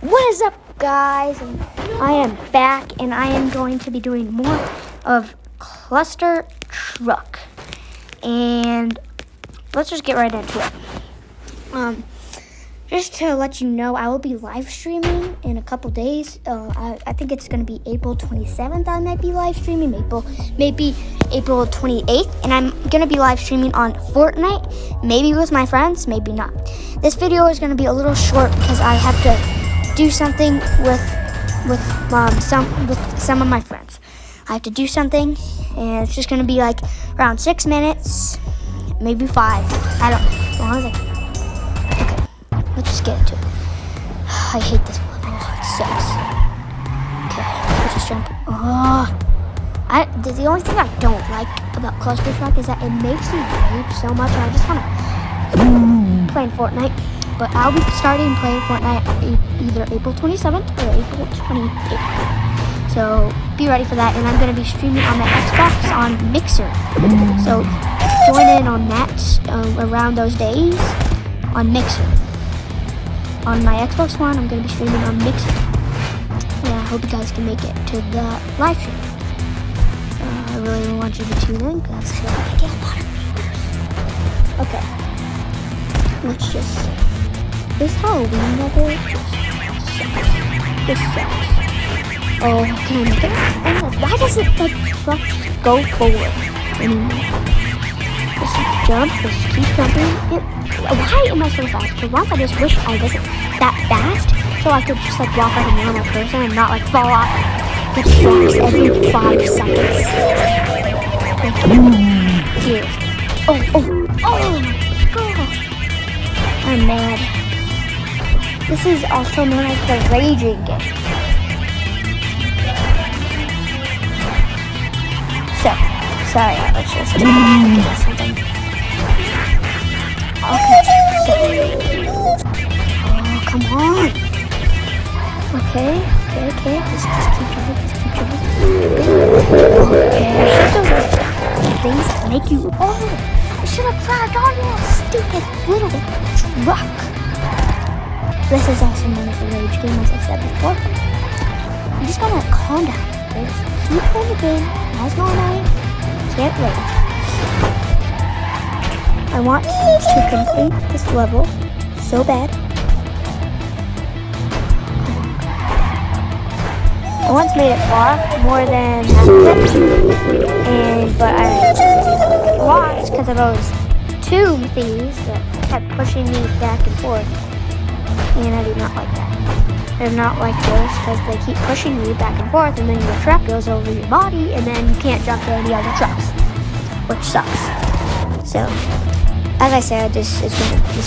What is up, guys? I am back, and I am going to be doing more of Cluster Truck. And let's just get right into it. Just to let you know, I will be live streaming in a couple days. I think it's going to be April 27th. I might be live streaming, maybe April 28th, and I'm going to be live streaming on Fortnite, maybe with my friends, maybe not. This video is going to be a little short because I have to do something with some of my friends. I have to do something, and it's just going to be like around 6 minutes, maybe 5. I don't know, as long as I can. Let's just get into it. I hate this level. It sucks. Okay, let's just jump. The only thing I don't like about Cluster Truck is that it makes me rage so much, and I just want to play Fortnite. But I'll be starting playing Fortnite either April 27th or April 28th. So be ready for that, and I'm going to be streaming on my Xbox on Mixer. So join in on that around those days on Mixer. On my Xbox One, I'm going to be streaming on Mixer. Yeah, I hope you guys can make it to the live stream. I really want you to tune in because I'm going to get a lot of viewers. Okay. Let's just... This Halloween level just sucks. This sucks. Oh, can I make it? Oh, why does it, truck go forward anymore? Just jump, just keep jumping. Why am I so fast? For once, I just wish I wasn't that fast, so I could just walk like a normal person and not fall off the tracks every 5 seconds. Seriously. Oh my god. I'm mad. This is also known as the raging game. So, sorry, let's just do something. Okay, so, oh, come on. Okay, just keep jumping, Okay, those things that make you, I should have grabbed on that stupid little truck. This is also known as the rage game, as I said before. You just gotta calm down, okay? Keep playing the game, as normally, can't rage. I want to complete this level so bad. I once made it far, more than half of it, but I lost because of those tube thingies that kept pushing me back and forth, and I do not like that. I do not like those because they keep pushing me back and forth, and then your truck goes over your body, and then you can't jump to any other trucks, which sucks. So, as I said, this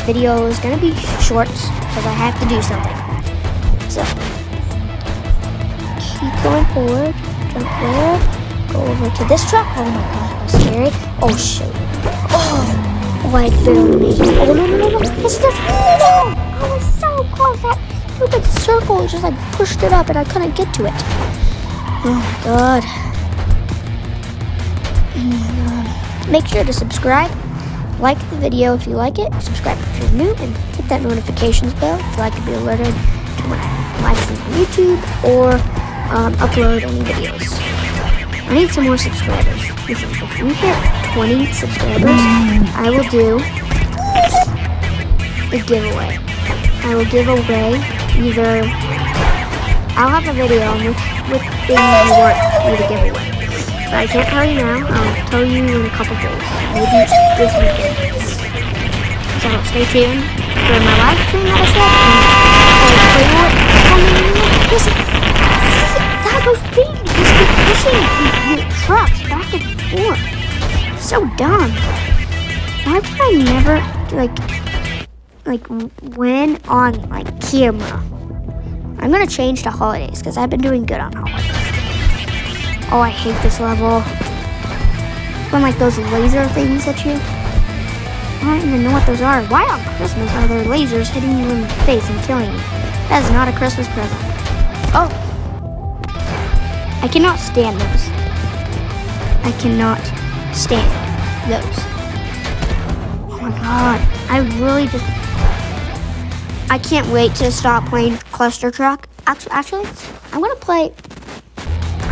video is gonna be short because I have to do something. So, keep going forward, jump there, go over to this truck. Oh my god, how scary! Oh shit! Oh, I barely made it. Oh no! This is no! I was so close. That stupid circle just pushed it up, and I couldn't get to it. Oh my god! Make sure to subscribe. Like the video if you like it, subscribe if you're new, and hit that notifications bell if you'd like to be alerted to when I live stream on YouTube or upload any videos. I need some more subscribers. Listen, if we hit 20 subscribers, I will do a giveaway. I will give away either, I'll have a video on which thing you want me to give away. But I can't tell you now. I'll tell you in a couple days. Maybe this weekend. So stay tuned for my live stream that I said. Listen, those things just keep pushing your trucks back and forth. So dumb. Why would I never win on camera? I'm gonna change to holidays because I've been doing good on holidays. Oh, I hate this level. When those laser things at you. I don't even know what those are. Why on Christmas are there lasers hitting you in the face and killing you? That is not a Christmas present. Oh. I cannot stand those. I cannot stand those. Oh my god. I really just... I can't wait to stop playing Cluster Truck. Actually, I'm gonna play.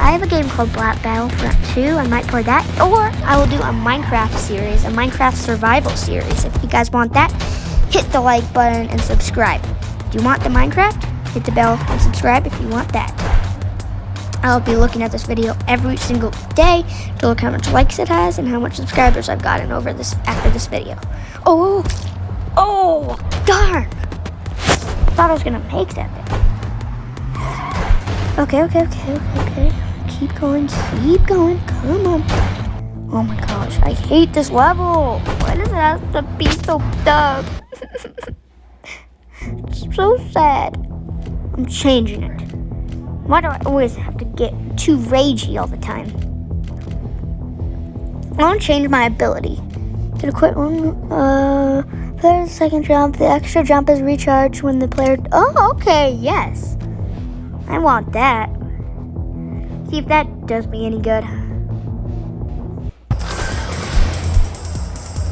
I have a game called Black Battlefront 2. I might play that, or I will do a Minecraft series, a Minecraft survival series. If you guys want that, hit the like button and subscribe. Do you want the Minecraft? Hit the bell and subscribe if you want that. I'll be looking at this video every single day to look how much likes it has and how much subscribers I've gotten over this after this video. Oh, darn! Thought I was gonna make that thing. Okay. Keep going. Come on. Oh my gosh, I hate this level. Why does it have to be so dumb? It's so sad. I'm changing it. Why do I always have to get too ragey all the time? I want to change my ability. Did a quick one. Player's second jump. The extra jump is recharged when the player. Oh, okay, yes. I want that. See if that does me any good.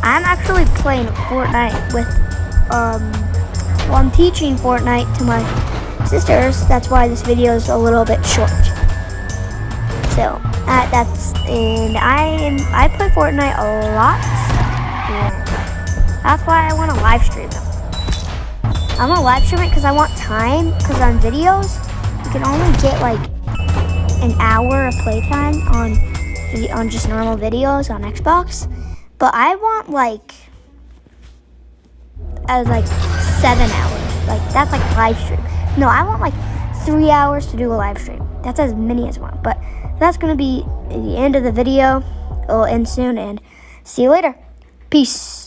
I'm actually playing Fortnite with. Well, I'm teaching Fortnite to my sisters. That's why this video is a little bit short. So I play Fortnite a lot, and that's why I want to live stream it. I'm gonna live stream it because I want time. Because on videos, you can only get like an hour of playtime on just normal videos on Xbox. But I want like 7 hours. Like that's like live stream. No, I want like 3 hours to do a live stream. That's as many as I want. But that's going to be the end of the video. It'll end soon, and see you later. Peace.